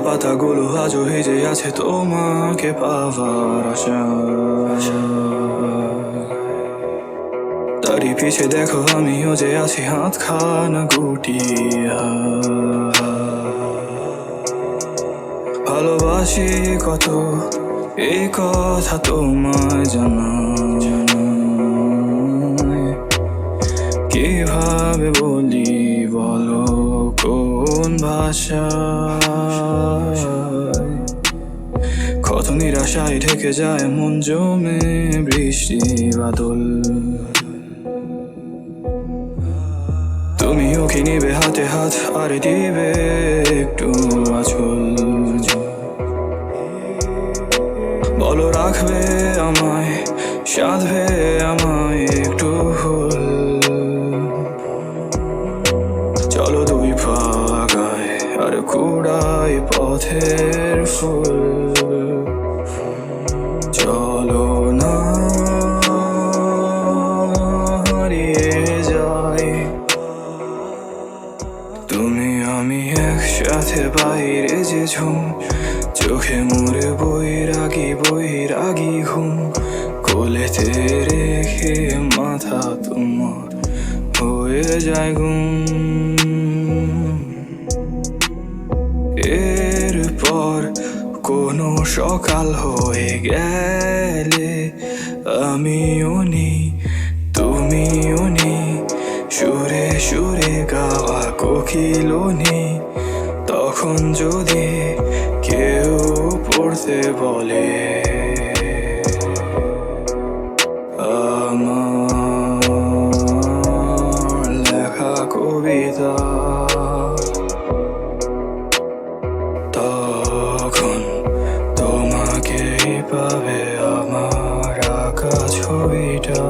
পাতাগুলো আজও ভিজে আছে তোমাকে পাওয়ার আশা। তারই পিছে দেখো আমিও যে আছি হাতখানা গুটিয়া। ভালোবাসি কত এই কথা তোমায় জানা, কিভাবে বলি বলো কোন ভাষায়। কত নিরাশায় ঢেকে যায় মন জমে বৃষ্টি বাদল। তুমিও কি নিবে হাতে হাত আর দিবে একটু আঁচল। বলো রাখবে আমায়, সাধবে আমায় একটু ফুল। চলো দুই পা আগায় আর কুড়াই পথের ফুল। চলো না হারিয়ে যাই, তুমি আমি একসাথে বাইরে যে ঝুম। চোখে মোরে বৈরাগী ঘুম, কোলেতে রেখে মাথা তোমার হয়ে যায় গুম। এরপর কোনো সকাল হয়ে গেলে আমিও নেই তুমিও নেই, সুরে সুরে গাওয়া কোকিলও নেই। তখন যদি কেউ পড়তে বলে আমার লেখা কবিতা, তখন তোমাকেই পাবে আমার আঁকা ছবিটা।